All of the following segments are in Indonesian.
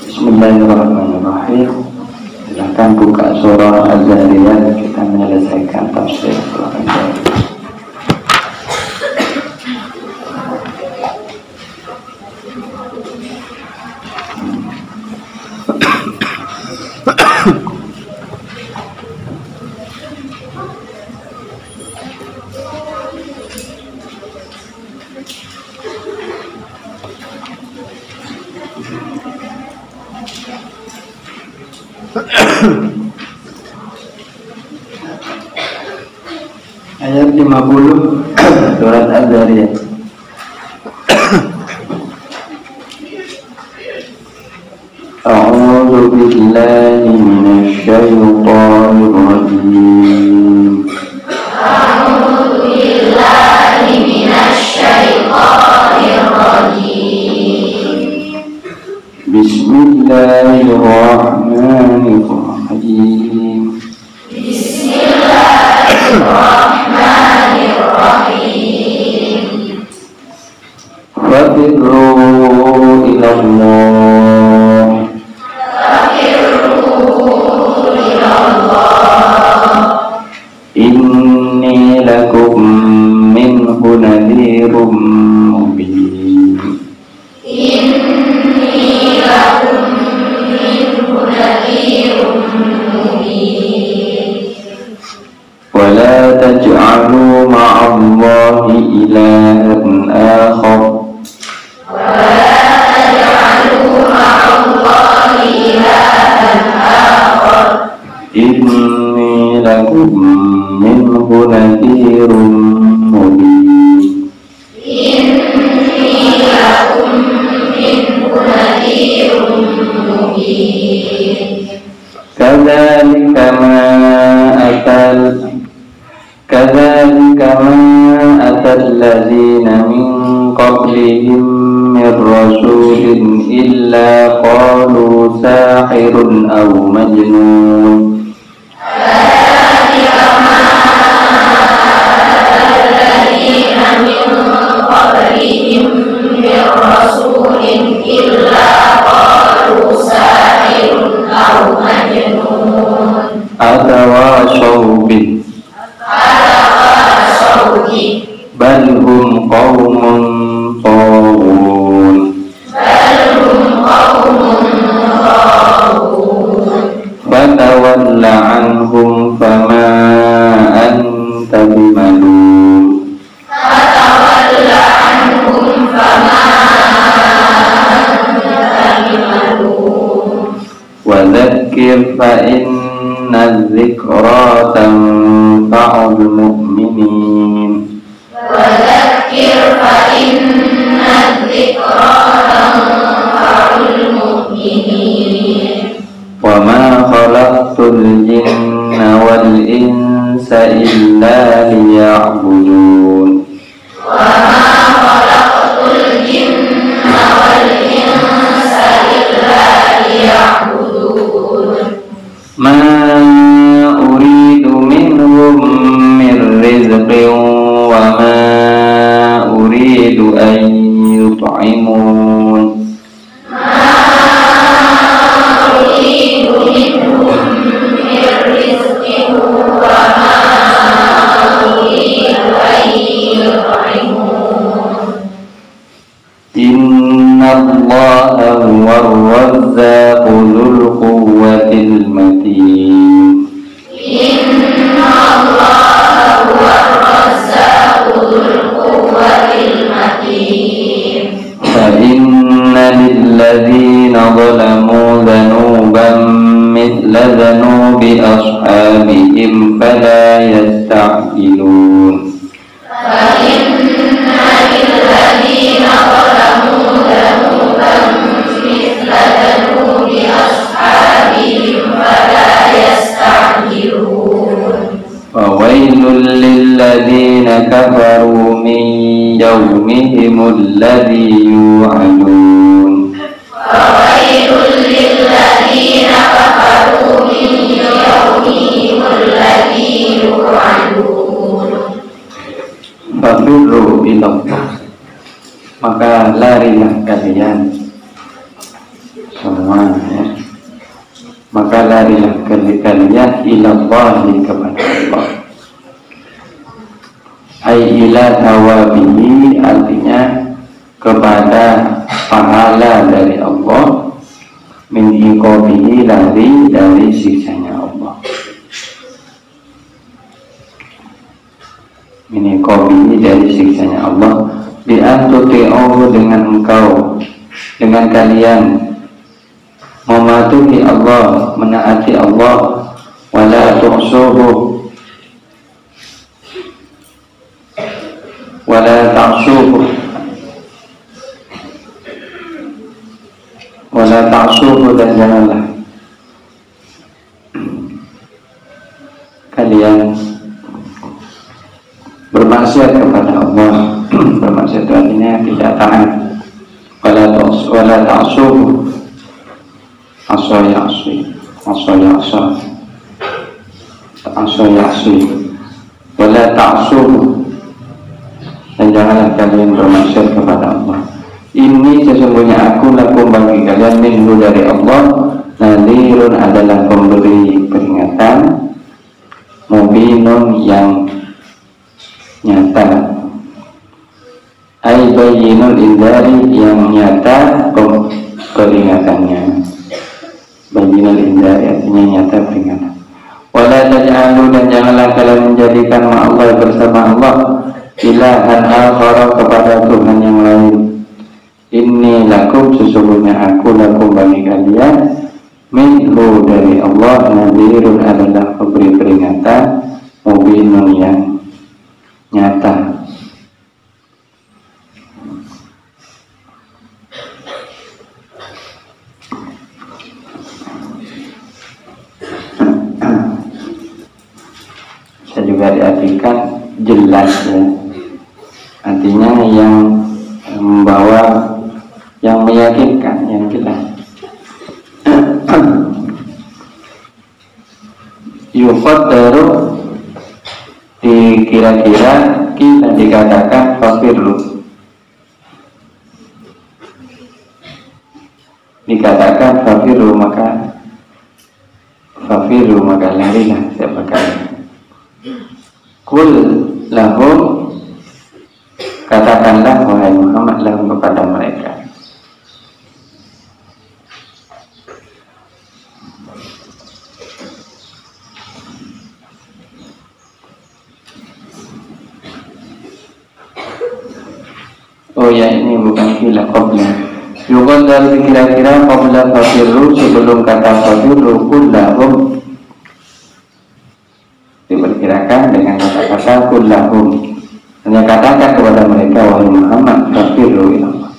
Bismillahirrahmanirrahim. Silakan buka surah Az-Zariyat, kita menyelesaikan tafsir surah Az-Zariyat. Ayat 50 surat Az-Zariyat. A'udzu billahi minasy syaithanir rajim. A'udzu billahi minasy syaithanir rajim. Bismillahirrahmanirrahim. Bismillahirrahmanirrahim. Fafirru ilallah. Fafirru ilallah. Inni lakum minhu nadhirum mubin. Inni lakum minhu nadhirum mubin. ولا تجعلوا مع الله إلها آخر ولا تجعلوا مع الله إلها آخر إني لكم منه نذير مبين إني لكم منه نذير مبين. كذلك ما أتى الذين من قبلهم من رسول إلا قالوا ساحر أو مجنون. كذلك ما أتى الذين من قبلهم من رسول إلا قالوا ساحر أو مجنون. أتواصوا به بل هم قوم طاغون. فتول عنهم فما أنت بملوم. وذكر فإن الذكرى تنفع المؤمنين. وذكر فإن الذكرى تنفع المؤمنين. وما خلقت الجن والإنس إلا ليعبدون. huwar-razzaqu dzul quwwatil matin. Inna Allaha huwar-razzaqu dzul quwwatil matin. Fa inna lilladzina zalamu dzanuban mithla dzanubi ashabihim fala yasta'jilun. Fa inna lilladzina zalamu dzanuban mithla dzanubi ashabihim fala yasta'jilun. Wa wailul lilladzina kafaru min yawmihimul ladzi yu'adun. Fawailul lilladzina kafaru min yawmihimul ladzi yu'adun. Fafirru ilallah, maka larilah kalian semua ya. Maka larilah kalian ilallahi kepada Allah. Ai ila thawabihi, artinya kepada pahala dari Allah, min iqabihi, lari dari siksanya Allah, min iqabihi, dari siksanya Allah, bi antuti'u, dengan engkau, dengan kalian mematuhi Allah, menaati Allah, wala tu'suhu, wala ta'suhu, wala ta'suhu, dan janganlah kalian bermaksiat kepada Allah. Bermaksiat artinya tidak taat. Wala ta'suhu, asa ya'si, asa ya'sa, asa ya'si, wala ta'suhu, dan janganlah kalian bermaksiat kepada Allah. Ini sesungguhnya aku lakum, bagi kalian, minhu, dari Allah, nadhirun, adalah pemberi peringatan, mubinun, yang nyata, ai bayyinul indari, yang nyata peringatannya. Bayyinul indari artinya nyata peringatan. Wala taj'alu, dan janganlah kalian menjadikan ma'allah, bersama Allah, ilahan akhara, kepada Tuhan yang lain. Inni lakum, sesungguhnya aku lakum, bagi kalian, minhu, dari Allah, nadhirun, adalah pemberi peringatan, mubinun, yang nyata. Bisa juga diartikan jelas ya, artinya yang membawa, yang meyakinkan, yang jelas. Yuqaddaru, dikira-kira, kita dikatakan fafirru, dikatakan fafirru, maka fafirru, maka larilah siapa kalian. Kul lahum, katakanlah wahai Muhammad, lahum, kepada mereka. Oh ya, ini bukan kila, qabla. Yukon dari kira-kira qabla fafirru, sebelum kata fafirru, kullahum, diperkirakan dengan kata-kata kullahum, hanya katakan kepada mereka wahai Muhammad, fafirru ilallah.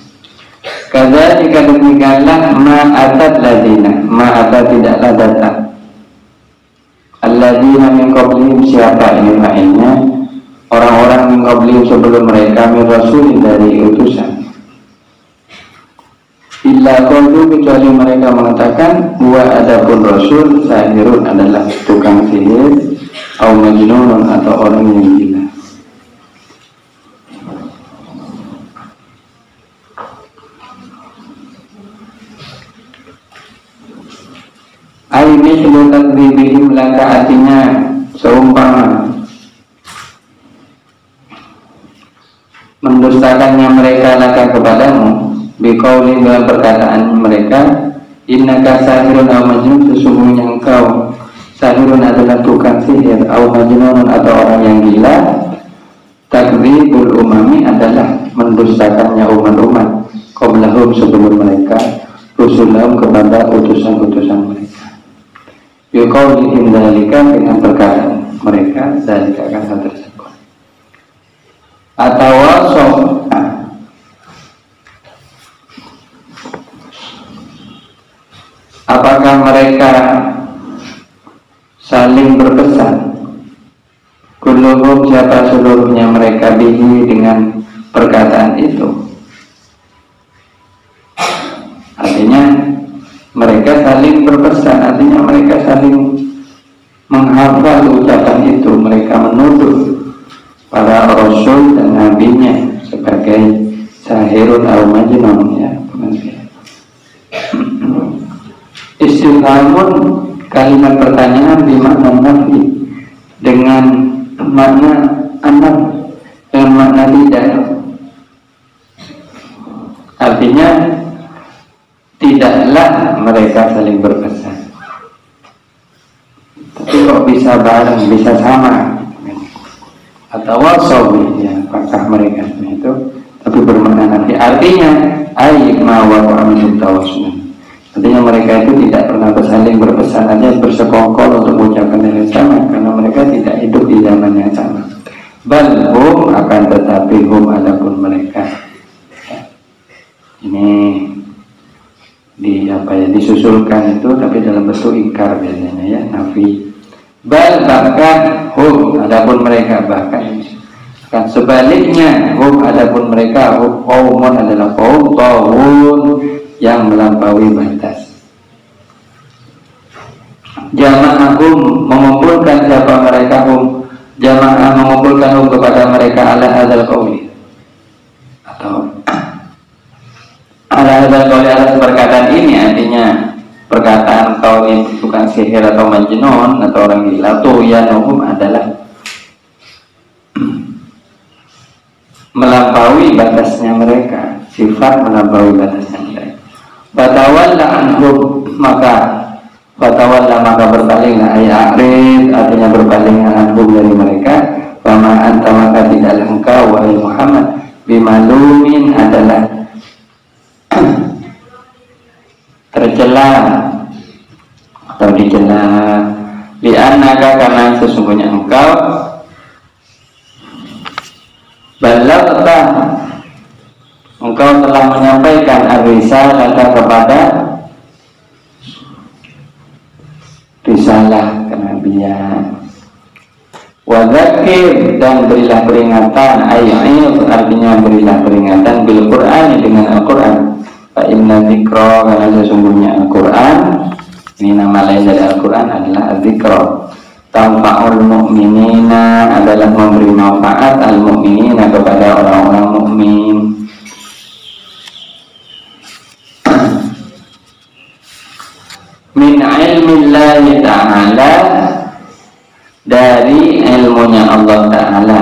Kadzalika, demikianlah, ma'atat ladina, ma'atat, tidaklah datang, alladzina min qablihim, siapa ini lainnya, orang-orang min qablihim, sebelum mereka, min rasulin, dari utusan, illa qalu, kecuali mereka mengatakan, huwa, adapun rasul, sahirun, adalah tukang sihir, au majnunun, atau orang yang gila. Ai mithlu takdzibihim laka, artinya seumpama mendustakannya mereka laka, kepadamu, biqauli dengan perkataan mereka, innaka sahirun aw majnun, sesungguhnya engkau sahirun adalah tukang sihir, aw majnun atau orang yang gila. Takdzibul umami adalah mendustakannya umat-umat qablahum sebelum mereka, rusulahum kepada utusan-utusan mereka. Biqaulihim dzalika dengan perkataan mereka dzalika akan hal tersebut. Atau apakah mereka saling berpesan? Kulluhum siapa seluruhnya mereka bihi dengan perkataan itu. Artinya mereka saling berpesan, artinya mereka saling menghafal ucapan itu. Mereka menuduh para rasul dan nabinya sebagai sahirun atau majnun, ya. Istifhamun kalimat pertanyaan bermakna nafi dengan makna anak, dengan makna tidak. Artinya tidaklah mereka saling berpesan, tapi kok bisa bareng, bisa sama, atau wasawi, ya, apakah mereka itu, tapi bermakna nafi. Artinya ayat mawa min tawasul. Artinya mereka itu tidak pernah saling berpesan, hanya bersekongkol untuk mengucapkan yang sama, karena mereka tidak hidup di zaman yang sama. Balhum akan tetapi hum adapun mereka, ini disusulkan itu, tapi dalam bentuk ingkar biasanya, ya, nafi. Bal bahkan hum adapun mereka, bahkan kan sebaliknya hum adapun mereka, qaumun adalah kaum tawun yang melampaui batas. Jama'ahum mengumpulkan siapa mereka, hum jama'ah mengumpulkan hum kepada mereka ala hadzal qauli, atau ala hadzal qauli atas perkataan ini, artinya perkataan kau ini bukan sihir atau majnun atau orang gila. Tuh ya nuhum adalah melampaui batasnya mereka, sifat melampaui batasnya mereka. Fatawalla anhum maka berpalinglah, ayat artinya berpaling anhum dari mereka. Wama anta maka tidaklah engkau wahai Muhammad bimalumin adalah tercela atau dicela, li'annaka karena sesungguhnya engkau balagta engkau telah menyampaikan ar-risalah kepada risalah kenabian. Wa dzakir dan berilah peringatan, ayat artinya berilah peringatan bil Qur'an dengan Al-Qur'an. Fa inna dzikra karena sesungguhnya Al-Qur'an, ini nama lain dari Al-Qur'an adalah az-dzikra. Tanfa'ul mu'minina adalah memberi manfaat al-mu'minina kepada orang-orang mukmin. Min ilmillahi ta'ala dari ilmunya Allah Ta'ala,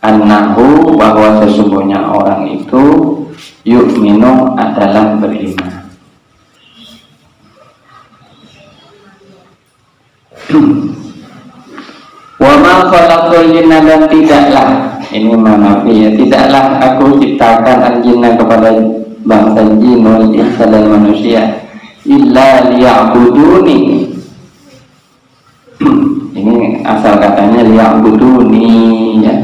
annahu bahwa sesungguhnya orang itu yu'minu adalah beriman. Wa ma khalaqul jinna dan tidaklah, ini manafi ya, tidaklah aku ciptakan al-jinna kepada bangsa jin wal insa dan manusia illa liya'buduni. Ini asal katanya liya'buduni, ya.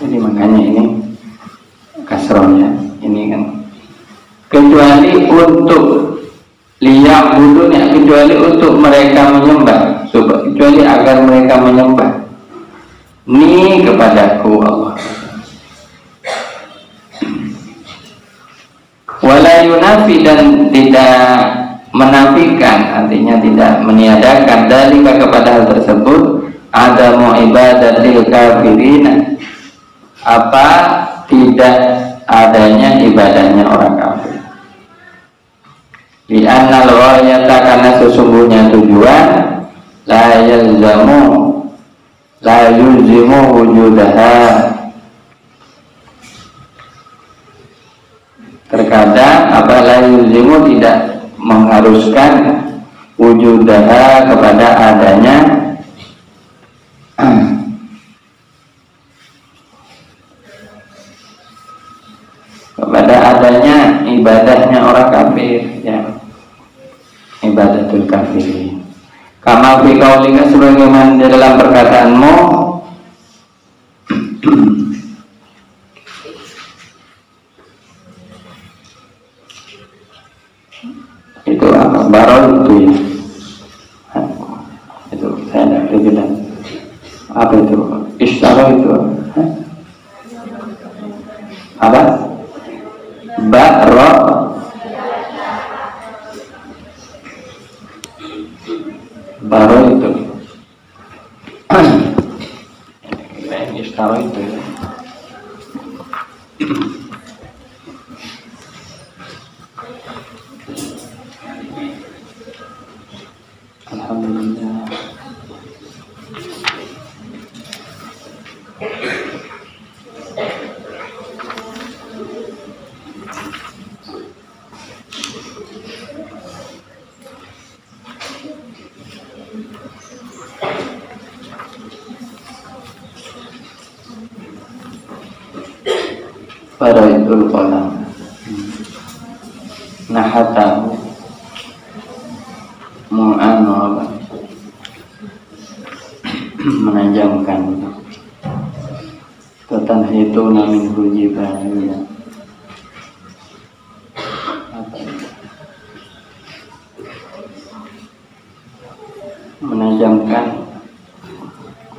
Jadi makanya ini kasrohnya ini kan kecuali untuk liya'buduni, kecuali untuk mereka menyembah, kecuali agar mereka menyembah ni kepadaku Allah. Wala yunafi dan tidak menafikan, artinya tidak meniadakan dalika kepada hal tersebut ada mu'ibadatil kafirin, apa tidak adanya ibadahnya orang kafir. Di annal ghayata karena sesungguhnya tujuan la yulzimu wujudaha yalzamu tidak mengharuskan wujudaha kepada adanya ibadahnya orang kafir, ya, ibadatul kafir. Kama fi qaulika, sebagaimana di dalam perkataanmu itu apa? Baron itu ya. Itu saya tidak bilang apa itu? Istara itu apa? Baro Baro itu Istara itu ya. Alhamdulillah. Baraitul qalam nahatahu mu'anwaba, menajamkan tatanhituna min hujibahnya, menajamkan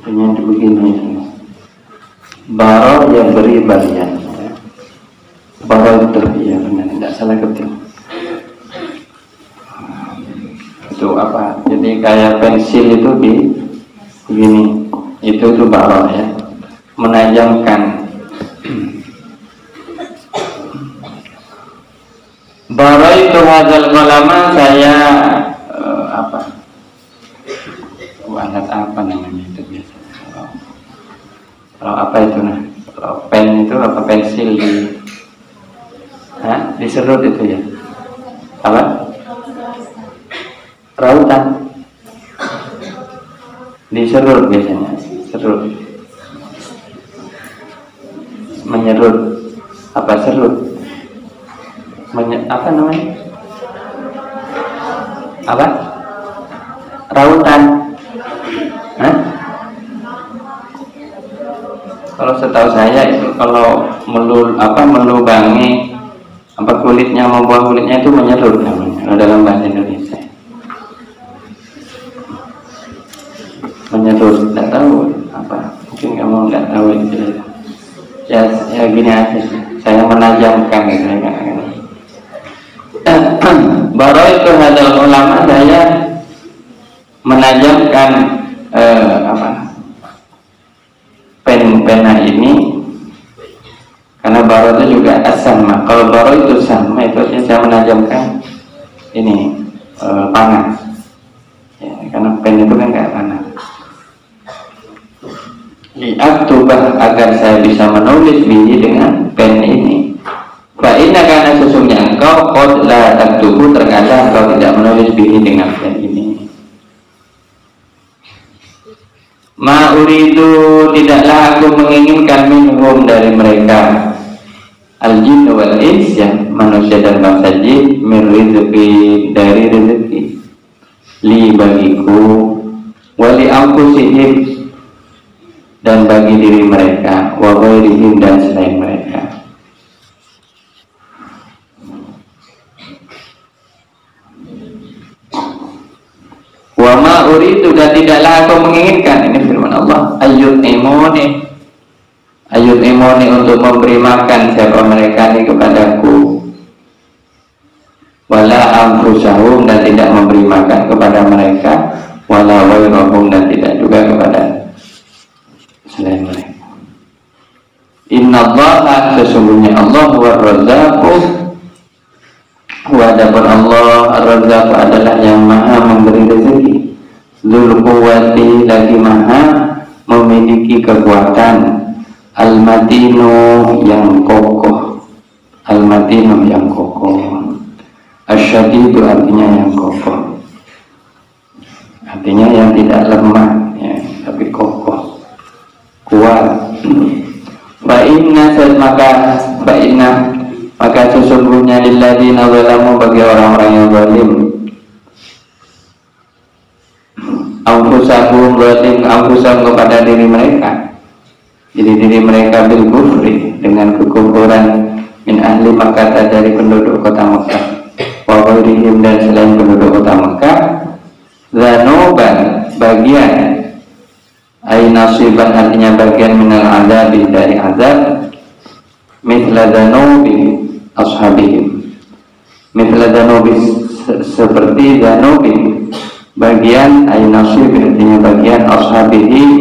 dengan begini. Baro yang beri barian, baro itu ya benar, tidak salah ketik. Itu apa? Jadi kayak pensil itu di begini, itu baro ya, menajamkan. Baro itu hadal kolama, saya apa? Alat apa namanya itu biasanya? Kalau apa itu nah? Kalau pen itu apa, pensil diserut itu ya? Apa? Rautan. Diserut biasanya, serut. Menyerut. Apa serut? Apa namanya? Apa? Rautan. Kalau setahu saya itu kalau melubangi apa kulitnya, membuang kulitnya itu menyerut namanya dalam bahasa Indonesia. Menyerut, tidak tahu apa, mungkin kamu tidak tahu itu ya gini aja, saya menajamkan gitu ya. Baru itu hadal ulama, saya menajamkan pena ini, karena baro itu juga sama. Kalau baro itu sama, itu saya menajamkan ini panas ya, karena pen itu kan kayak panas. Li'aktubah, agar saya bisa menulis bihi dengan pen ini. Fa'inna, karena sesungguhnya engkau qad la taktubu, terkadang engkau tidak menulis bihi dengan pen ini. Ma uridu, tidaklah aku menginginkan minhum, dari mereka, al-jin wal ins, ya, manusia dan bangsa jin, min rizqi, dari rezeki, li, bagiku, wali anfusihim, dan bagi diri mereka, wa ghairihim, dan selain mereka. Wa ma uridu, dan tidaklah aku menginginkan, ini firman Allah, ayut imoni, untuk memberi makan siapa mereka ini kepadaku, wala anfusahum, dan tidak memberi makan kepada mereka, wala ghairahum, dan tidak juga kepada selain mereka. Innallaha, sesungguhnya Allah, huwa razzaqu, wadapun Allah ar-razzaq adalah yang maha memberi rezeki, dzul quwwati, lagi maha memiliki kekuatan, al-matinu, yang kokoh, al-matinu, yang kokoh, Asyadid itu artinya yang kokoh, artinya yang tidak lemah ya, tapi kokoh, kuat. Maka sesungguhnya lilladzina zalamu bagi orang-orang yang zalim, anfusahum zalim anfusahum kepada diri mereka, jadi diri mereka bil kufri dengan kekufuran, min ahli Makkah dari penduduk kota Makkah, wa ghairihim dan selain penduduk kota Makkah, zanuban bagian, ay nasiban artinya bagian minal azabi dari azab, mithla zanubi ashabihim, mithla zanubi seperti zanubi bagian, ay nasib artinya bagian, ashabihim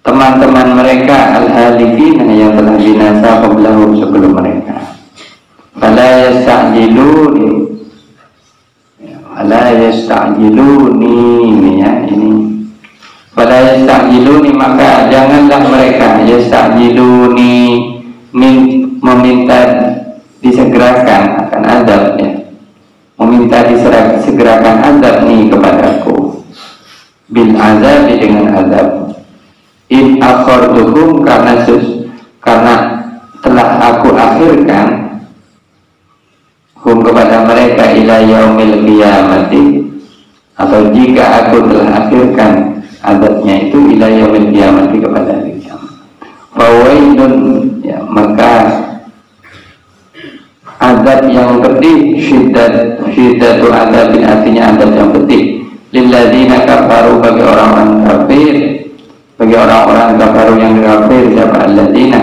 teman-teman mereka, al-halikin yang telah binasa qablahum sebelum mereka. Fala yasta'jiluni, fala yasta'jiluni ya ini. Fala yasta'jiluni maka janganlah mereka yasta'jiluni meminta disegerakan akan azab ya. Meminta disegerakan azab nih kepadaku. Bil azab dengan azab. In akharduhum karena telah aku akhirkan hum kepada mereka ila yaumil qiyamati, atau jika aku telah akhirkan azabnya itu ila yaumil qiyamati kepada hari kiamat. Fawailun ya, maka azab yang pedih, syiddatu azabin artinya azab yang pedih, lilladzina kafaru bagi orang-orang kafir, bagi orang-orang kafaru yang kafir, siapa alladzina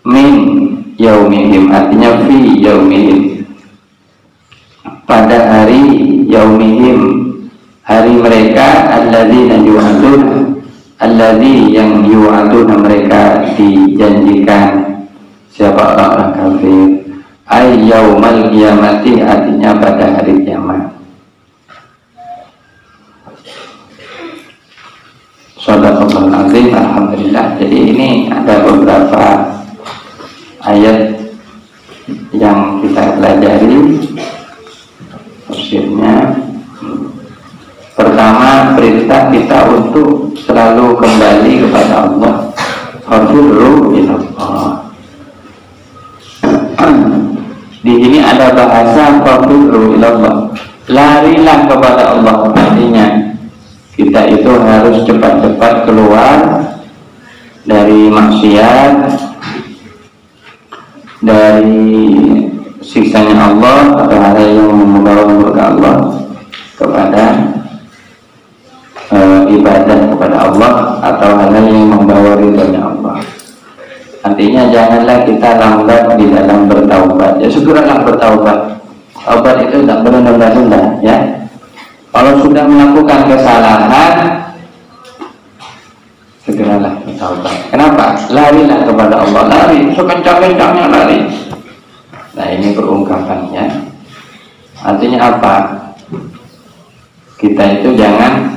min yaumihim artinya fi yaumihim pada hari yaumihim hari mereka, alladzina yu'aduna alladzi yang yu'aduna mereka dijanjikan, siapa orang-orang kafir, ay yaumal qiyamati artinya pada hari kiamat. Shadaqallahul azim. Alhamdulillah. Jadi ini ada beberapa ayat yang kita pelajari tafsirnya. Pertama, perintah kita untuk selalu kembali kepada Allah. Fafirru ilallah. Di sini ada bahasa fafirru ilallah, larilah kepada Allah. Artinya kita itu harus cepat-cepat keluar dari maksiat, dari siksanya Allah atau hal yang membawa murka Allah, kepada ibadah kepada Allah atau hal yang membawa ridhonya Allah. Artinya janganlah kita lambat di dalam bertaubat. Ya segeralah bertaubat. Taubat itu tidak boleh nunda-nunda ya. Kalau sudah melakukan kesalahan, segeralah bertaubat. Kenapa? Larilah kepada Allah, lari, sekencang-kencangnya lari. Nah ini perungkapannya. Artinya apa? Kita itu jangan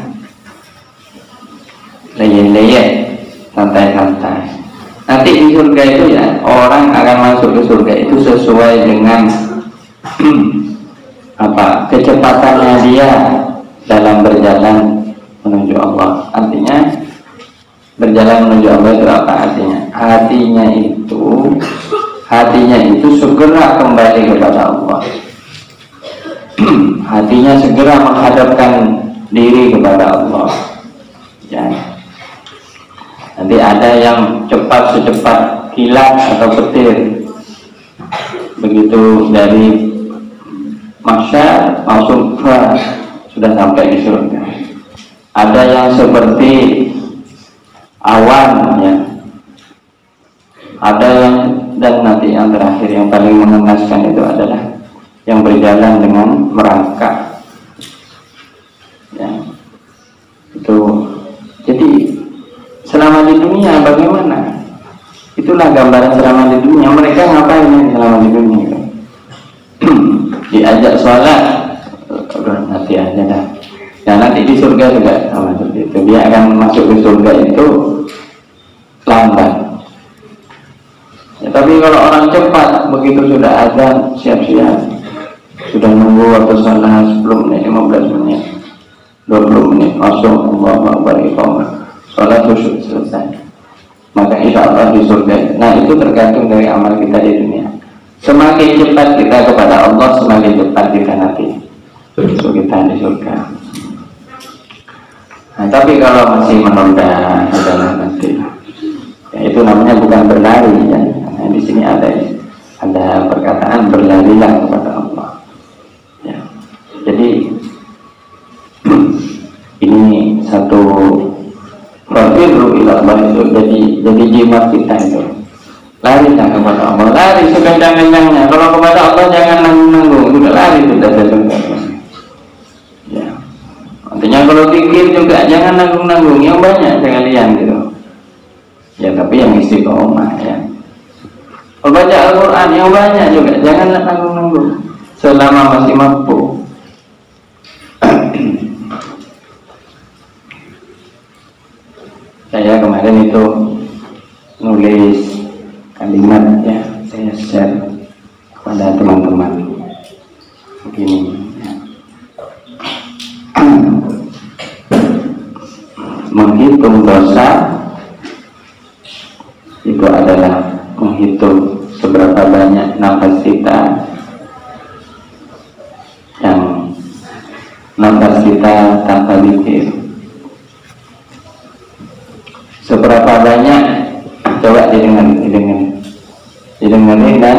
leyeh-leyeh, santai-santai. Nanti di surga itu ya, orang akan masuk ke surga itu sesuai dengan apa kecepatannya dia dalam berjalan menuju Allah. Artinya berjalan menuju Allah itu apa artinya? Hatinya itu segera kembali kepada Allah. Hatinya segera menghadapkan diri kepada Allah ya. Nanti ada yang cepat secepat kilat atau petir, begitu dari mahsyar langsung sudah sampai di surga. Ada yang seperti awan ya, ada yang, dan nanti yang terakhir yang paling mengenaskan itu adalah yang berjalan dengan merangkak ya. Itu jadi selama di dunia bagaimana? Itulah gambaran selama di dunia. Mereka ngapain ya selama di dunia? Diajak sholat, nanti aja dah. Nah nanti di surga juga sama seperti itu. Dia akan masuk ke surga itu lambat. Ya, tapi Tapi kalau orang cepat, begitu sudah azan, siap-siap, sudah nunggu waktu salat 10 menit, 15 menit, 20 menit, langsung Allahu Akbar iqamah, salat khusyuk selesai. Maka insya Allah di surga. Nah, itu tergantung dari amal kita di dunia. Semakin cepat kita kepada Allah, semakin cepat kita nanti kita di surga. Nah, tapi kalau masih menunda adalah nanti, ya, itu namanya bukan berlari ya. Nah, di sini ada perkataan berlarilah kepada Allah. Ya. Jadi ini satu fakirru ila Allah itu jadi jimat kita itu. Larilah kepada Allah, lari sekencang-kencangnya. Kalau kepada Allah jangan nanggung-nanggung, udah lari sudah surga. Ya. Artinya kalau pikir juga jangan nanggung-nanggung, yang banyak sekalian gitu. Ya tapi yang istiqomah ya. Baca Al-Quran yang banyak juga, jangan nanggung-nanggung selama masih mampu. Saya kemarin itu nulis kalimat ya, saya share kepada teman-teman begini ya. Menghitung dosa itu adalah menghitung seberapa banyak nafas kita yang nafas kita tanpa pikir. Seberapa banyak, coba didengarin dan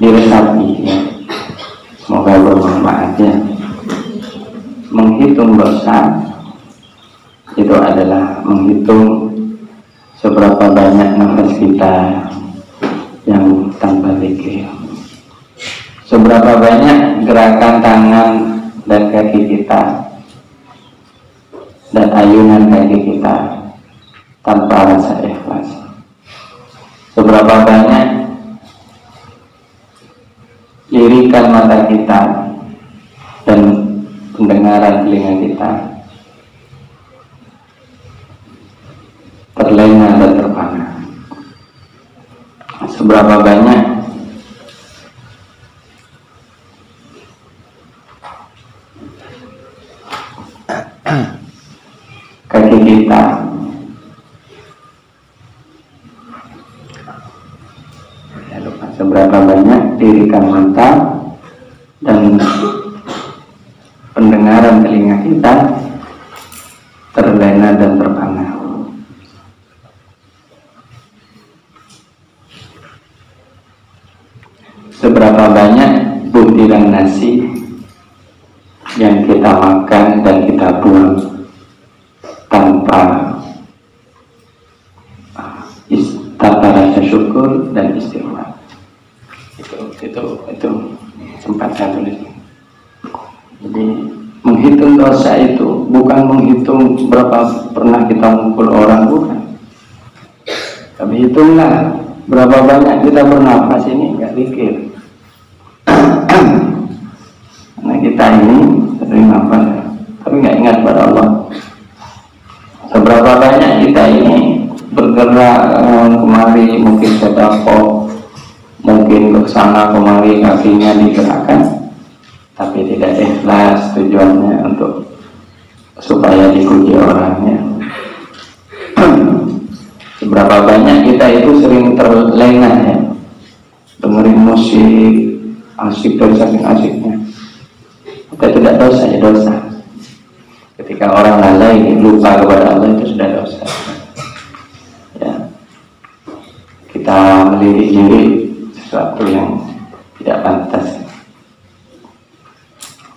diresapi ya. Semoga bermanfaat ya. Menghitung dosa itu adalah menghitung seberapa banyak nafas kita yang tanpa pikir, seberapa banyak gerakan tangan dan kaki kita dan ayunan kaki kita tanpa rasa ikhlas, seberapa banyak lirikan mata kita dan pendengaran telinga kita terlena dan terpana, seberapa banyak kaki kita seberapa banyak lirikan mata dan pendengaran telinga kita terlena dan terpana. Seberapa banyak butiran nasi yang kita makan dan kita buang tanpa rasa syukur dan istighfar. Itu sempat saya tulis. Jadi menghitung dosa itu bukan menghitung berapa pernah kita mukul orang, bukan. Tapi hitunglah berapa banyak kita bernafas ini nggak pikir. Karena kita ini sering nafas tapi nggak ingat pada Allah. Seberapa banyak kita ini bergerak kemari, mungkin sedekah, mungkin ke sana kemari kakinya digerakkan, tapi tidak ikhlas tujuannya untuk supaya dipuji orangnya. Seberapa banyak kita itu sering terlena ya, dengerin musik asik dan saking asiknya, kita tidak dosa ya dosa. Ketika orang lalai lupa kepada Allah itu sudah dosa. Ya, kita melirik-lirik sesuatu yang tidak pantas,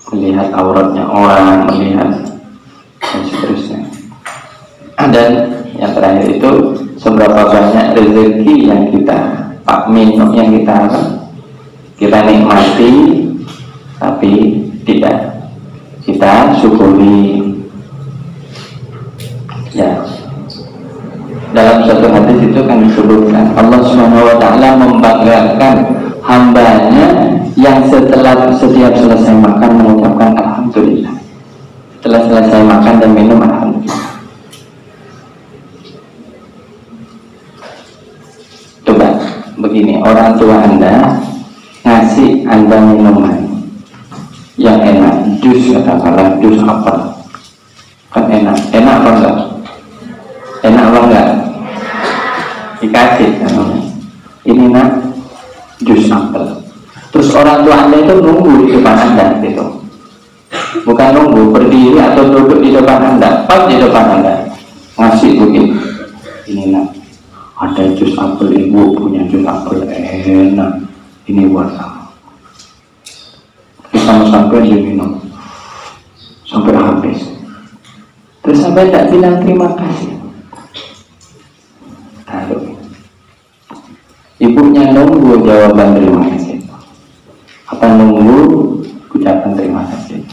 melihat auratnya orang, melihat dan seterusnya. Dan yang terakhir itu seberapa banyak rezeki yang kita minum, yang kita nikmati tapi tidak kita syukuri. Ya, dalam satu hadis itu kan disebutkan Allah Subhanahu wa taala membanggakan hambanya yang setelah setiap selesai makan mengucapkan alhamdulillah. Setelah selesai makan dan minum alhamdulillah. Coba begini, orang apel. Kan enak apa enggak? Enak apa enggak? Dikasih ini nak jus apel. Terus orang tua Anda itu nunggu di depan Anda gitu. Bukan nunggu, berdiri atau duduk di depan Anda, pas di depan Anda ngasih begini. Ini nak, ada jus apel, ibu punya jus apel enak. Ini buat kamu. Kita sampai diminum sampai habis. Terus sampai tak bilang terima kasih. Lalu ibunya nunggu jawaban terima kasih. Apa nunggu ucapan terima kasih?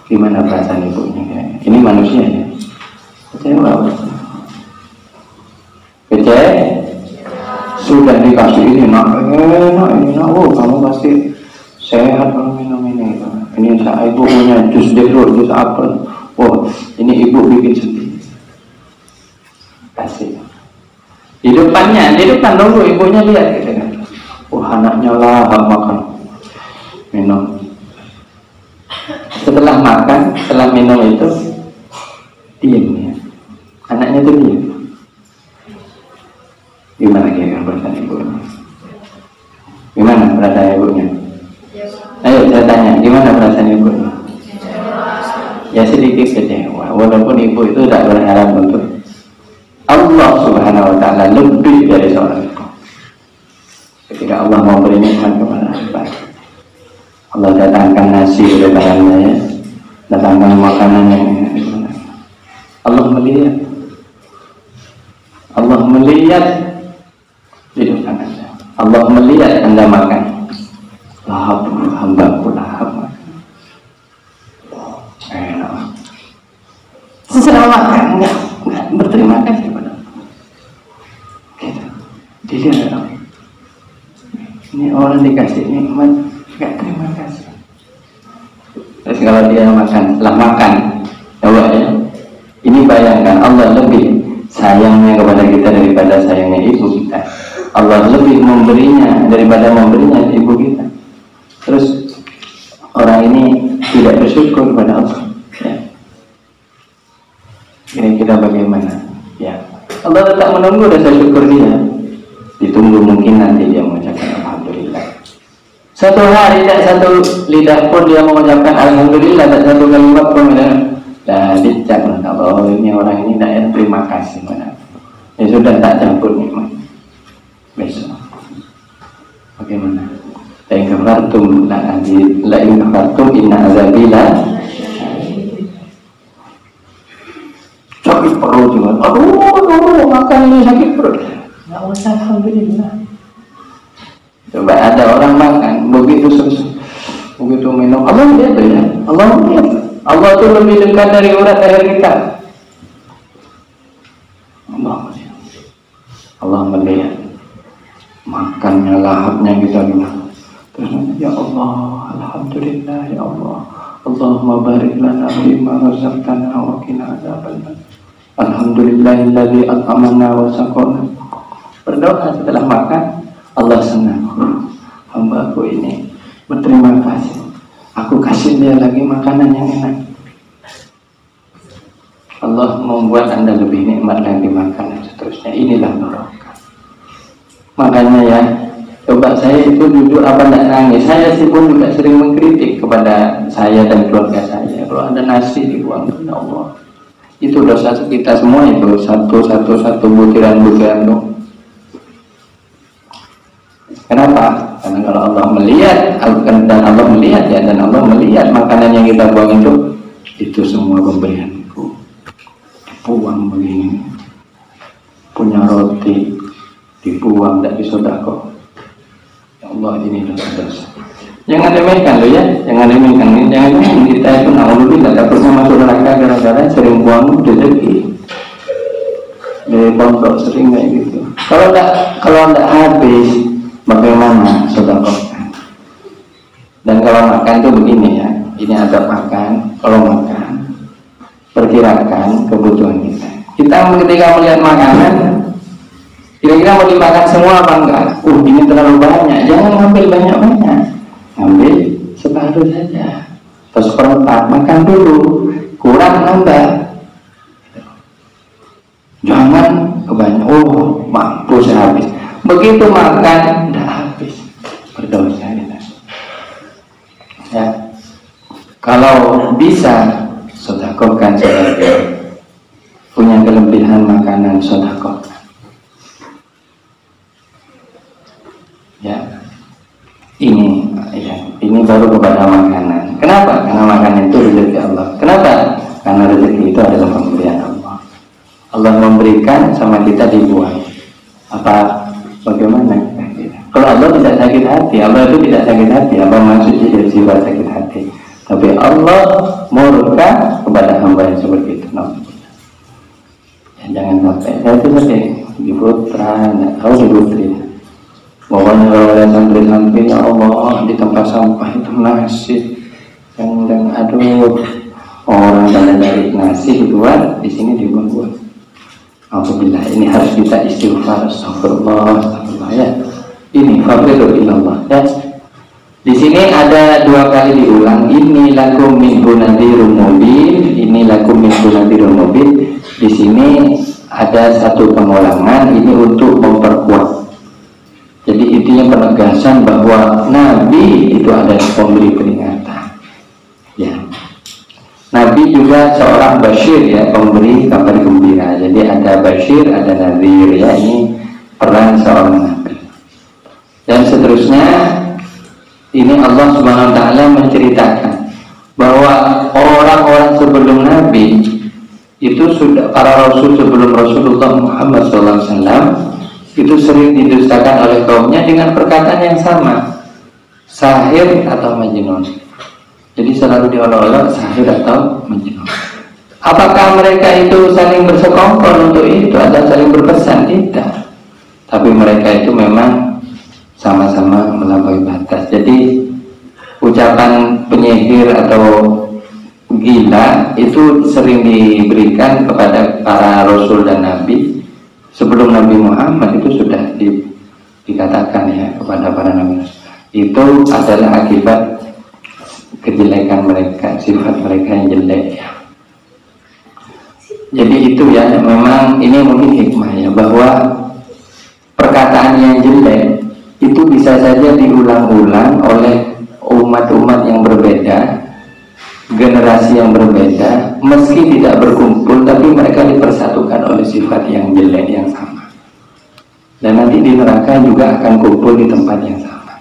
Gimana perasaan ibunya? Ini manusia ya. Kecewa. Sudah dikasih ini nak, oh kamu pasti sehat kalau minum ini. Ini saya ibu punya jus jeruk, jus apel. Oh ini ibu bikin sendiri. Kasih. Di depan nunggu ibunya lihat gitu kan. Oh anaknya lahap makan, minum. Setelah makan, setelah minum itu diam ya. Anaknya itu diam. Gimana kira-kira perasaan ibunya? Gimana perasaan ibunya? Ayo saya tanya, gimana perasaan ibunya? Ya sedikit kecewa, walaupun ibu itu tidak berharap untuk Allah Subhanahu Wa Taala lebih dari seorang ibu. Ketika Allah mau beri nikmat kepada hamba, Allah datangkan nasi ke depannya, ya, datangkan makanan yang enak. Allah melihat di depan Anda. Allah melihat Anda makan. Lahap hambaku lahap. Enak. Setelah makan enggak berterima kasih pada Allah. Dilihat dong. Ini orang dikasih nikmat enggak terima kasih. Terus kalau dia makan, setelah makan, coba ya. Ini bayangkan Allah lebih sayangnya kepada kita daripada sayangnya ibu kita. Allah lebih memberinya daripada memberinya ibu kita. Terus orang ini tidak bersyukur kepada Allah. Ya. Ini kita bagaimana? Ya. Allah tetap menunggu rasa syukur dia. Ditunggu mungkin nanti dia mengucapkan alhamdulillah. Satu hari tak satu lidah pun dia mengucapkan alhamdulillah, tak satu kalimat pun dah dicap Allah ini orang ini tidak terima kasih mana. Ya sudah tak campur nikmat. Besok bagaimana? La in kafartum inna azabillah. Sakit perut juga. Aduh makan ini sakit perut. Nggak usah alhamdulillah. Coba ada orang makan begitu minum Allah lihat ya. Allah itu lebih dekat dari urat leher kita. Allah melihat makannya, lahapnya kita bilang. Terus ya Allah, alhamdulillah ya Allah. Allahumma barik lana fima razaqtana wa qina adzabannar. Alhamdulillahilladzi at'amana wa saqana. Berdoa setelah makan, Allah senang. Hamba-Ku ini berterima kasih. Aku kasih dia lagi makanan yang enak. Allah membuat Anda lebih nikmat lagi makan dan seterusnya. Inilah barokah. Makanya ya, coba saya itu duduk apa tidak nangis. Saya sih pun juga sering mengkritik kepada saya dan keluarga saya. Kalau ada nasi dibuang, ya Allah, itu dosa kita semua itu satu butiran tuh. Kenapa? Karena kalau Allah melihat dan Allah melihat makanan yang kita buang itu semua pemberianku. Dibuang begini, punya roti dibuang, tidak disedekah. Ya Allah, ini dosa-dosa. Jangan remehkan loh ya, jangan remehkan kita itu naudzubillah takutnya masuk neraka gara-gara sering buang rezeki. Dari pondok sering kayak gitu. Kalau tidak habis, bagaimana sedekahkan? Dan kalau makan tuh begini ya, ini ada makan. Kalau makan, perkirakan kebutuhan kita. Kita ketika melihat makanan, kira-kira mau dimakan semua apa enggak? Ini terlalu banyak. Jangan ngambil banyak-banyak. Ambil separuh saja. atau seperempat, makan dulu, kurang nambah. Jangan kebanyakan, oh mampu saya habis. Begitu makan, udah habis, berdosa ya. Kalau bisa, sedekahkan saja. Punya kelebihan makanan, sedekahkan. Ya, ini baru kepada makanan. Kenapa? Karena makanan itu rezeki Allah. Kenapa? Karena rezeki itu adalah pemberian Allah. Allah memberikan, sama kita dibuang. Apa? Bagaimana? Kalau Allah tidak sakit hati, Allah itu tidak sakit hati. Apa maksudnya dari sifat sakit hati? Tapi Allah murka kepada hamba yang seperti itu. Ya, jangan sampai. Saya itu tadi di putra, nggak tahu di putri. Pokoknya kalau ada santri-santri, ya Allah, di tempat sampah itu nasi yang aduh, orang pada dari nasi dibuat, di sini dibuang-buang. Alhamdulillah, ini harus kita istighfar, astagfirullah ya. Ini fadlul ilallah ya. Di sini ada 2 kali diulang, ini lakum minhu nadhirun mubin, ini lakum minhu nadhirun mubin. Di sini ada satu pengulangan, ini untuk memperkuat. Jadi intinya penegasan bahwa Nabi itu adalah pemberi peringatan. Ya. Nabi juga seorang basyir ya, pemberi kabar gembira. Jadi ada basyir, ada nadhir ya, ini peran seorang Nabi. Dan seterusnya ini Allah Subhanahu wa taala menceritakan bahwa orang-orang sebelum Nabi itu sudah, para rasul sebelum Rasulullah Muhammad SAW itu sering didustakan oleh kaumnya dengan perkataan yang sama, sahir atau majnun. Jadi selalu diolok-olok sahir atau majnun. Apakah mereka itu saling bersekongkol untuk itu atau saling berpesan? Tidak. Tapi mereka itu memang sama-sama melampaui batas. Jadi ucapan penyihir atau gila itu sering diberikan kepada para rasul dan nabi. Sebelum Nabi Muhammad itu sudah dikatakan ya kepada para nabi. Itu adalah akibat kejelekan mereka, sifat mereka yang jelek ya. Jadi itu ya, memang ini mungkin hikmah ya, bahwa perkataan yang jelek itu bisa saja diulang-ulang oleh umat-umat yang berbeda, generasi yang berbeda, meski tidak berkumpul, tapi mereka dipersatukan oleh sifat yang jelek yang sama. Dan nanti di neraka juga akan kumpul di tempat yang sama.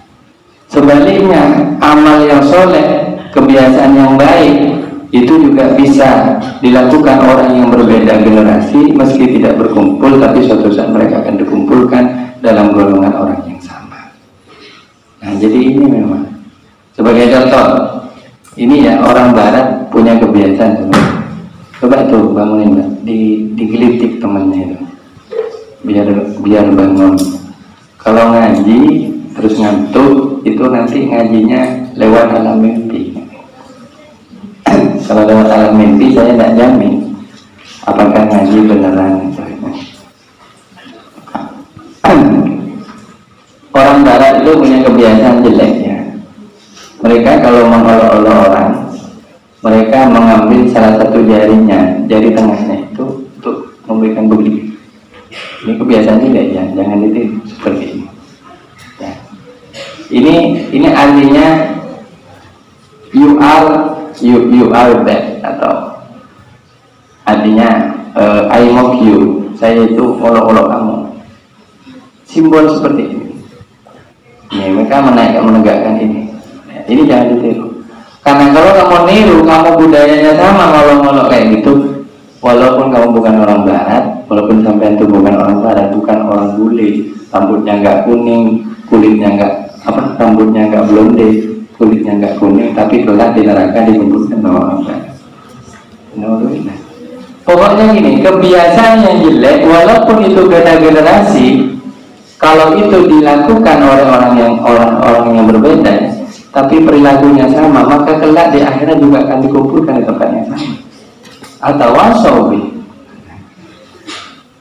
Sebaliknya, amal yang soleh, kebiasaan yang baik, itu juga bisa dilakukan orang yang berbeda generasi, meski tidak berkumpul, tapi suatu saat mereka akan dikumpulkan dalam golongan orang yang sama. Nah, jadi ini memang sebagai contoh. Ini ya, orang barat punya kebiasaan sebenarnya. Coba tuh bangunin Mbak, digelitik temannya itu, biar bangun. Kalau ngaji terus ngantuk, itu nanti ngajinya lewat alam mimpi. Kalau lewat alam mimpi saya tidak jamin apakah ngaji beneran. Orang barat itu punya kebiasaan jelek ya. Mereka kalau mengolok-olok orang, mereka mengambil salah satu jarinya, jari tengahnya itu untuk memberikan begitu. Ini kebiasaan jelek ya, jangan itu seperti ini. Ya. Ini artinya you are bad, atau artinya I mock you, saya itu olok-olok kamu. Simbol seperti ini. Ini mereka menegakkan ini. Ini jangan ditiru. Karena kalau kamu niru, kamu budayanya sama ngolok-ngolok kayak gitu, walaupun kamu bukan orang barat, walaupun sampai itu bukan orang barat, bukan orang bule, rambutnya nggak kuning, kulitnya nggak rambutnya nggak blonde, kulitnya nggak kuning, tapi kelak di neraka dikumpulkan orang barat. Pokoknya gini, kebiasaan yang jelek, walaupun itu beda generasi, kalau itu dilakukan oleh orang yang berbeda, tapi perilakunya sama, maka kelak di akhirat juga akan dikumpulkan di tempat yang sama. Atau wasobi,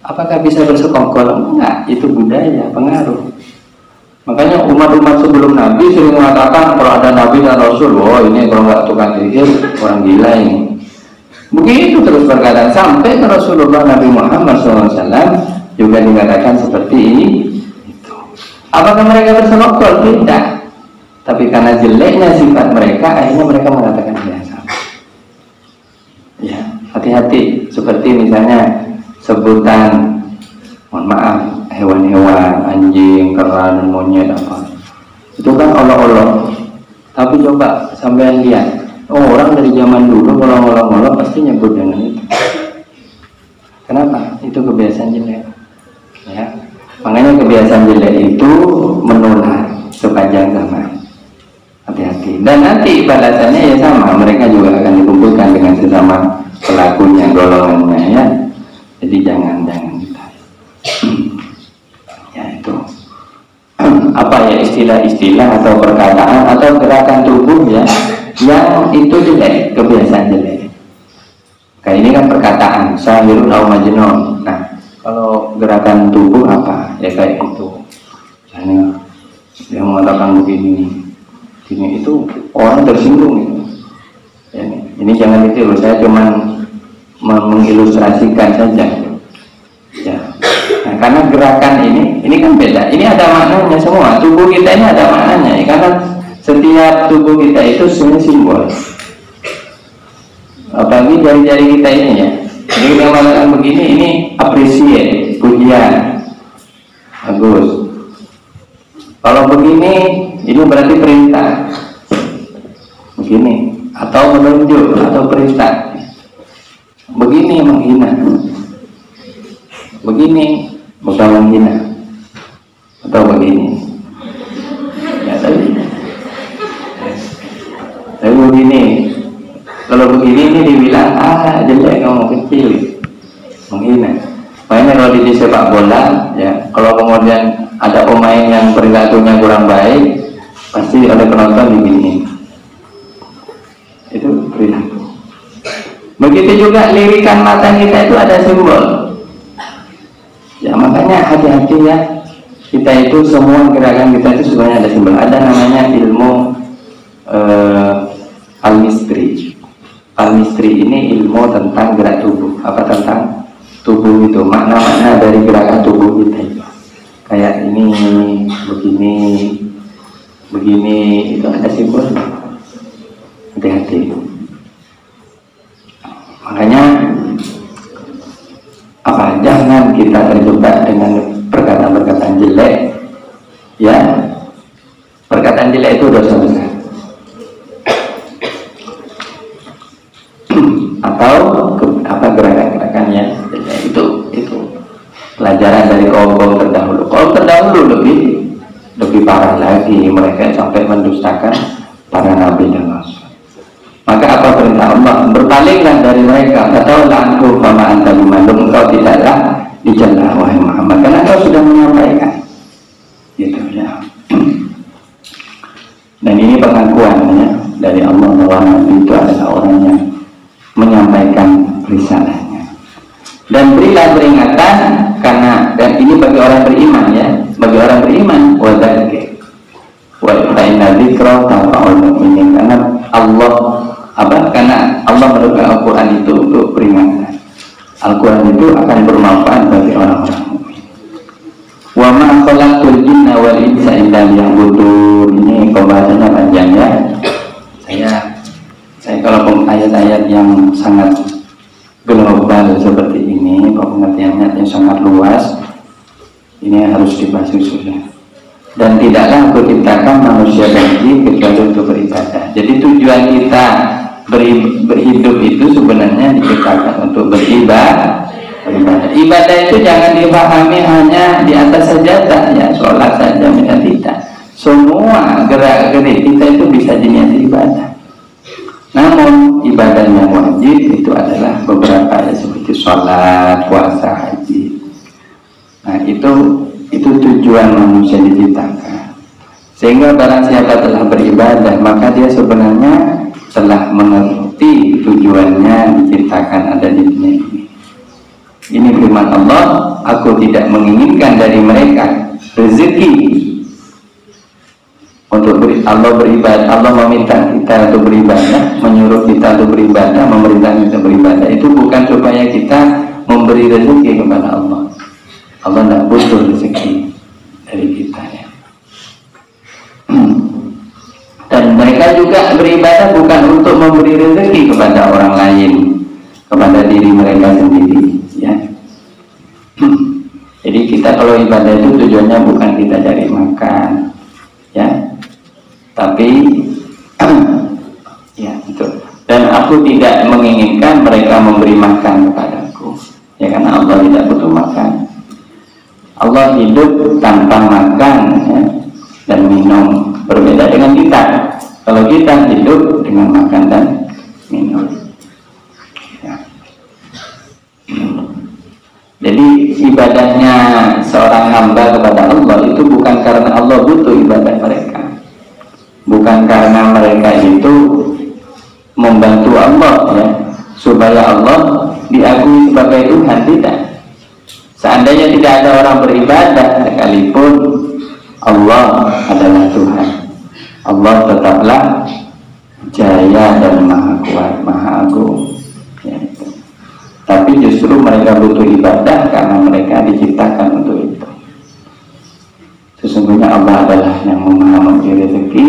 apakah bisa bersekongkol? Enggak, itu budaya, pengaruh. Makanya umat-umat sebelum Nabi sering mengatakan kalau ada Nabi dan Rasul, oh ini kalau nggak tukang sihir orang gila ini. Begitu terus berkata sampai ke Rasulullah Nabi Muhammad SAW juga dikatakan seperti ini. Apakah mereka bersekongkol? Tidak. Tapi karena jeleknya sifat mereka, akhirnya mereka mengatakan biasa. Ya, hati-hati. Seperti misalnya sebutan, mohon maaf, hewan-hewan, anjing, kera, dan monyet apa. Itu kan olok-olok. Tapi coba sampean lihat, orang dari zaman dulu kalau ngolok-ngolok pasti nyebut dengan itu. Kenapa? Itu kebiasaan jelek. Ya. Makanya kebiasaan jelek itu menular sepanjang zaman. Hati-hati. Dan nanti balasannya ya sama, mereka juga akan dikumpulkan dengan sesama pelakunya, golongannya ya. Jadi jangan kita. Ya itu. Apa ya istilah-istilah atau perkataan atau gerakan tubuh ya yang itu jelek, kebiasaan jelek. Kayak ini kan perkataan sahirun au majnun. Nah, kalau gerakan tubuh apa? Ya kayak itu. Misalnya dia mengatakan begini. Ini itu orang tersinggung itu. Ya, ini jangan ditiru, saya cuma mengilustrasikan saja. Ya. Nah, karena gerakan ini kan beda. Ini ada maknanya semua. Tubuh kita ini ada maknanya. Ya, karena setiap tubuh kita itu sebenarnya simbol. Apalagi jari-jari kita ini ya. Jadi kita mengatakan begini, ini appreciate, pujian, bagus. Kalau begini, ini berarti perintah. Begini, atau menunjuk, atau perintah. Begini menghina. Begini bukan menghina. Atau begini. Ya tadi. Tapi begini. Kalau begini ini dibilang jelek, kamu kecil, menghina. Makanya kalau di sepak bola, ya kalau kemudian ada pemain yang perilakunya kurang baik, pasti oleh penonton diginiin. Itu perilaku. Begitu juga lirikan mata kita itu ada simbol. Ya makanya hati-hati ya. Kita itu semua gerakan kita itu sebenarnya ada simbol. Ada namanya ilmu palmistry. Palmistry ini ilmu tentang gerak tubuh. Apa tentang tubuh itu? Makna-makna dari gerakan tubuh kita itu. Kayak ini, begini, itu ada simbol. Hati-hati. Makanya jangan kita terjebak dengan perkataan-perkataan jelek. Ya, perkataan jelek itu dosa besar. Atau gerakan-gerakan yang jelek itu pelajaran dari kaum terdahulu. Kaum terdahulu lebih parah lagi, mereka sampai mendustakan para nabi dan rasul. Maka apa perintah Allah? Berpalinglah dari mereka. Katakanlah anhu fama anta bimalum, engkau tidaklah dicelah wahai Muhammad, karena engkau sudah menyampaikan. Gitu ya. Dan ini pengakuannya dari Allah bahwa Nabi itu adalah orang yang menyampaikan risalahnya. Dan berilah peringatan karena, dan ini bagi orang beriman ya, bagi orang beriman wadadzkir wa inna dzikra tanfa'ul mu'minin, karena Allah menurunkan Al-Quran itu untuk peringatan. Al-Quran itu akan bermanfaat bagi orang-orang mukmin. Wa ma khalaqtul jinna wal insa illa liya'budun. Ini pembahasannya panjang ya. Saya kalau ayat-ayat yang sangat global seperti ini, pengertiannya yang sangat luas, ini harus dibahas khususnya. Dan tidaklah aku ciptakan manusia dan jin kecuali untuk beribadah. Jadi tujuan kita berhidup itu sebenarnya diciptakan untuk beribadah. Ibadah itu jangan dipahami hanya di atas sajadah ya, sholat saja, tidak. Semua gerak-gerik kita itu bisa diniati ibadah. Namun ibadah yang wajib itu adalah beberapa ya, seperti sholat, puasa, haji. Nah itu tujuan manusia diciptakan. Sehingga barang siapa telah beribadah, maka dia sebenarnya telah mengerti tujuannya diciptakan ada di dunia ini. Ini firman Allah, aku tidak menginginkan dari mereka rezeki Allah beribadah, Allah meminta kita untuk beribadah, menyuruh kita untuk beribadah, memerintahkan kita beribadah, itu bukan supaya kita memberi rezeki kepada Allah. Allah tidak butuh rezeki dari kita ya. Dan mereka juga beribadah bukan untuk memberi rezeki kepada orang lain, kepada diri mereka sendiri ya. Jadi kita kalau ibadah itu tujuannya bukan kita cari makan ya, tapi ya itu. Dan aku tidak menginginkan mereka memberi makan kepadaku ya, karena Allah tidak butuh makan. Allah hidup tanpa makan ya, dan minum. Berbeda dengan kita. Kalau kita hidup dengan makan dan minum ya. Jadi ibadahnya seorang hamba kepada Allah itu bukan karena Allah butuh ibadah mereka, bukan karena mereka itu membantu Allah ya, supaya Allah diakui sebagai Tuhan, tidak. Seandainya tidak ada orang beribadah sekalipun, Allah adalah Tuhan. Allah tetaplah jaya dan maha kuat, maha agung ya, itu. Tapi justru mereka butuh ibadah karena mereka diciptakan untuk itu. Sesungguhnya Allah adalah yang maha memberi rezeki,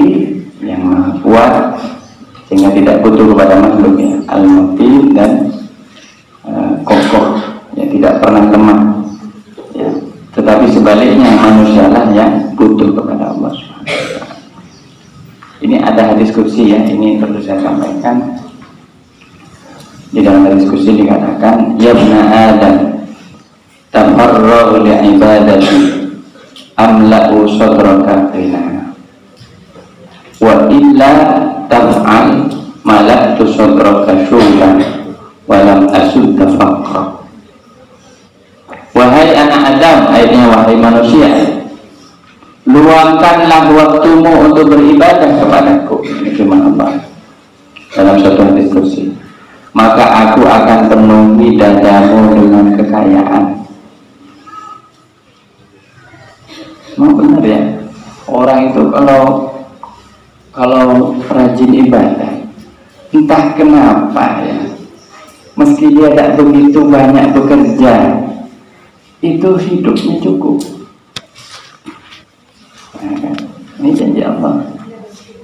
yang maha kuat, sehingga tidak butuh kepada makhluknya, al-mutin dan kokoh ya, tidak pernah lemah ya. Tetapi sebaliknya manusialah yang butuh kepada Allah SWT. Ini ada hadis qudsi ya, ini perlu saya sampaikan. Di dalam hadis qudsi dikatakan, ya ibna Adam, tafarragh li'ibadati amla'u sadraka ghina, wa illa taf'al malaktu sadraka syughlan wa lam asudda faqra. Wahai anak Adam, ayatnya wahai manusia, luangkanlah waktumu untuk beribadah kepadaku. Ini firman Allah dalam satu hadis qudsi. Maka aku akan penuhi dadamu dengan kekayaan. Mau benar ya? Orang itu kalau rajin ibadah, entah kenapa ya, meski dia tidak begitu banyak bekerja, itu hidupnya cukup. Ini janji Allah,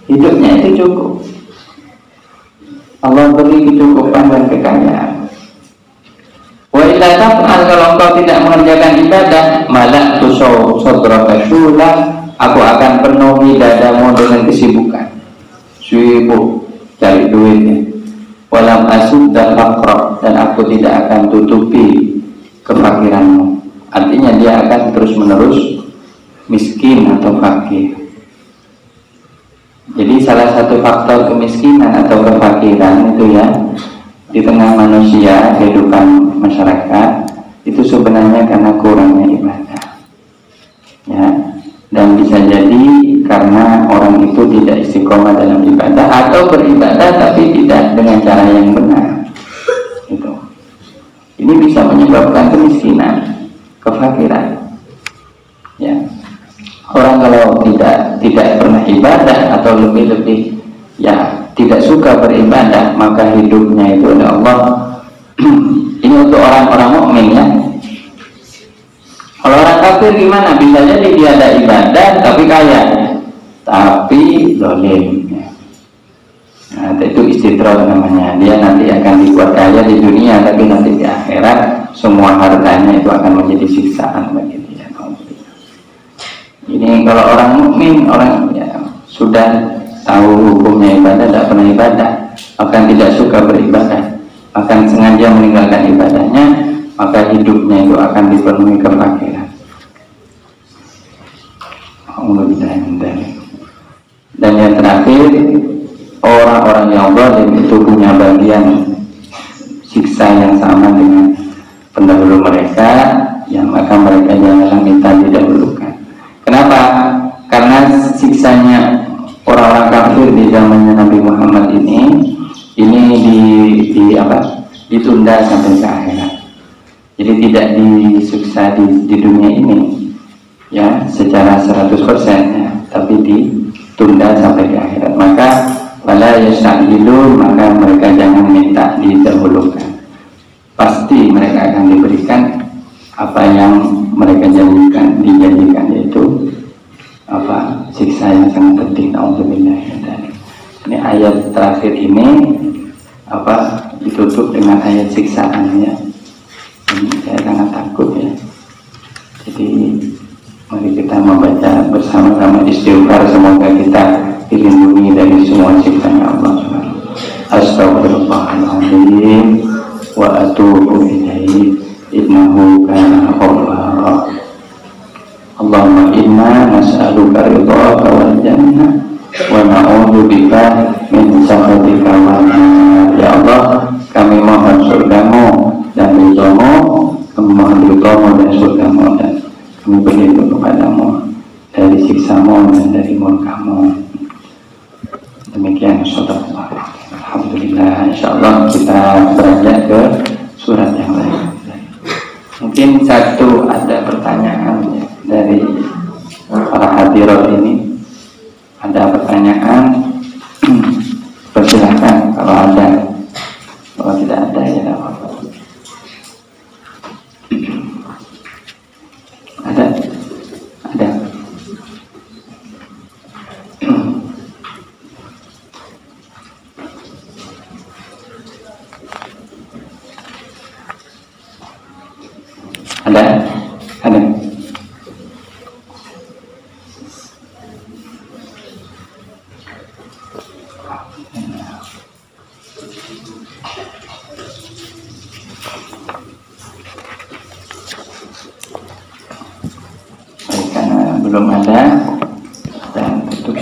hidupnya itu cukup. Allah beri kecukupan dan kekayaan. Wa illa taf'al, kalau engkau tidak mengerjakan ibadah, malak tusau sadraka syughlan, aku akan penuhi dadamu dengan kesibukan, sibuk cari duitnya. Walam asudda faqra, dan aku tidak akan tutupi kefakiranmu. Artinya dia akan terus menerus miskin atau fakir. Jadi salah satu faktor kemiskinan atau kefakiran itu ya, di tengah manusia, kehidupan masyarakat, itu sebenarnya karena kurangnya ibadah ya. Dan bisa jadi karena orang itu tidak istiqomah dalam ibadah, atau beribadah tapi tidak dengan cara yang benar gitu. Ini bisa menyebabkan kemiskinan, kefakiran ya. Orang kalau tidak pernah ibadah atau lebih-lebih ya tidak suka beribadah, maka hidupnya itu oleh Allah ini untuk orang-orang mukmin ya. Kalau orang kafir gimana? Bisa jadi dia ada ibadah tapi kaya, tapi zalim ya. Nah, itu istidroj namanya. Dia nanti akan dibuat kaya di dunia, tapi nanti di akhirat semua hartanya itu akan menjadi siksaan bagi dia. Ini kalau orang mukmin, orang ya, sudah tahu hukumnya ibadah, tidak pernah ibadah, akan tidak suka beribadah, akan sengaja meninggalkan ibadahnya, maka hidupnya itu akan dipenuhi kefakiran. Dan yang terakhir, orang-orang yang zalim itu punya bagian siksa yang sama dengan pendahulu mereka, yang maka mereka janganlah minta didahulukan. Kenapa? Karena siksanya orang-orang kafir di zamannya Nabi Muhammad ini ditunda sampai ke akhirat. Jadi tidak disiksa di dunia ini ya secara 100% ya, tapi tunda sampai di akhirat. Maka wala yasta'jilun, maka mereka jangan minta didahulukan. Pasti mereka akan diberikan apa yang mereka dijanjikan, yaitu apa, siksa yang sangat pedih. Alhamdulillah. Ini ayat terakhir ini apa ditutup dengan ayat siksaannya. Ini saya sangat takut ya. Jadi mari kita membaca bersama-sama istighfar, semoga kita dilindungi dari semua siksanya Allah SWT. Astagfirullahaladzim wa atubu ilaihi innahu kana ghaffara. Allahumma inna nas'aluka ridhaka wal jannah wa na'udzu bika min sakhatika wal nar. Ya Allah, kami mohon surgamu dan ridhamu, kami mohon ridhamu dan surgamu, dan kami berlindung kepadamu dari siksamu dan dari murkamu. Demikian saudara. Alhamdulillah. Insyaallah kita beranjak ke surat yang lain. Mungkin satu ada pertanyaan ya, dari para hadirat ini. Ada pertanyaan? Persilahkan kalau ada. Kalau tidak ada ya tidak apa-apa. Ada? Ada? Ada? Ada? Karena belum ada dan tutup.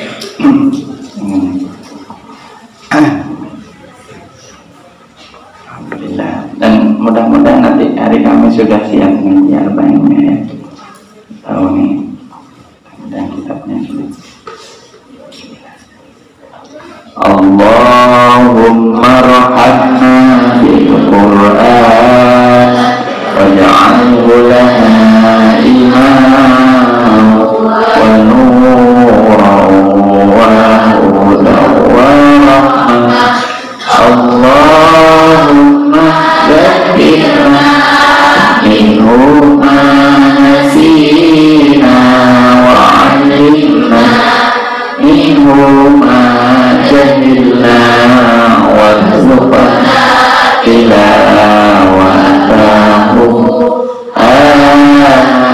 Alhamdulillah. Dan mudah-mudahan nanti hari kami sudah siap mengaji arba'innya ya. Tahu nih. Dan kitabnya sudah. Allahumma rahmatna bil Qur'an waj'alhu lana imam wa nuran wa hudan wa rahmah. Allahumma zakkirna minhu ma nasina wa 'allimna minhu ma jahilna warzuqna tilawatahu ana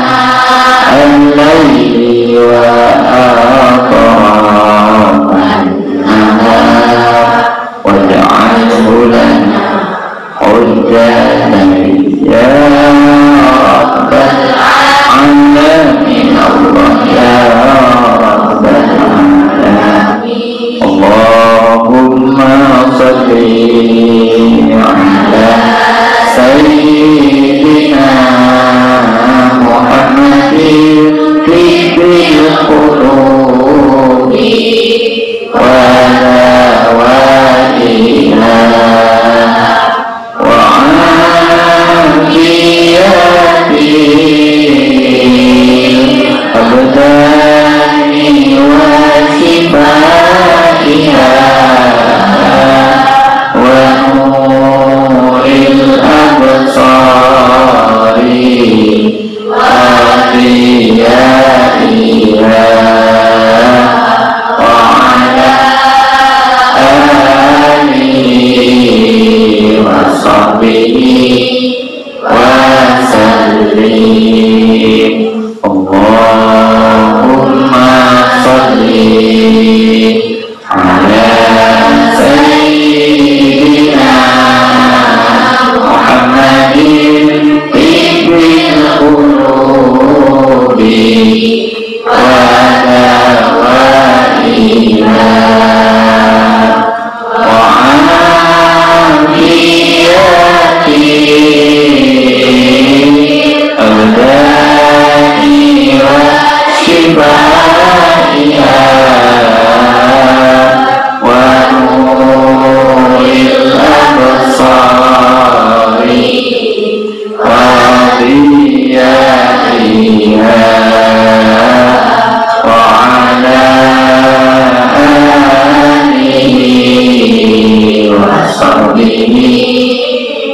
sahbihi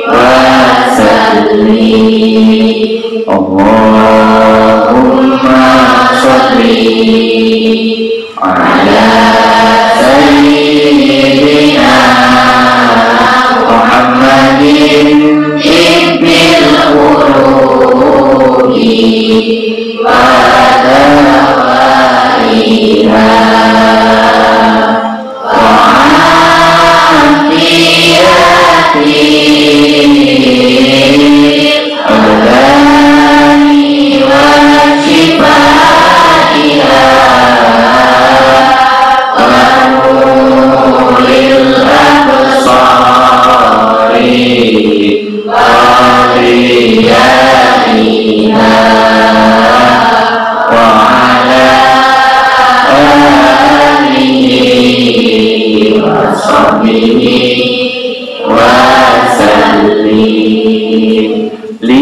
wa sallim. Allahumma sholli ala sayyidina Muhammadin ibnil qulubi wa dawaiha wa afiyati abdani wa shifaiha wa nuril absari wa riyaiha wa ala alihi wa sahbihi wa sallim. Li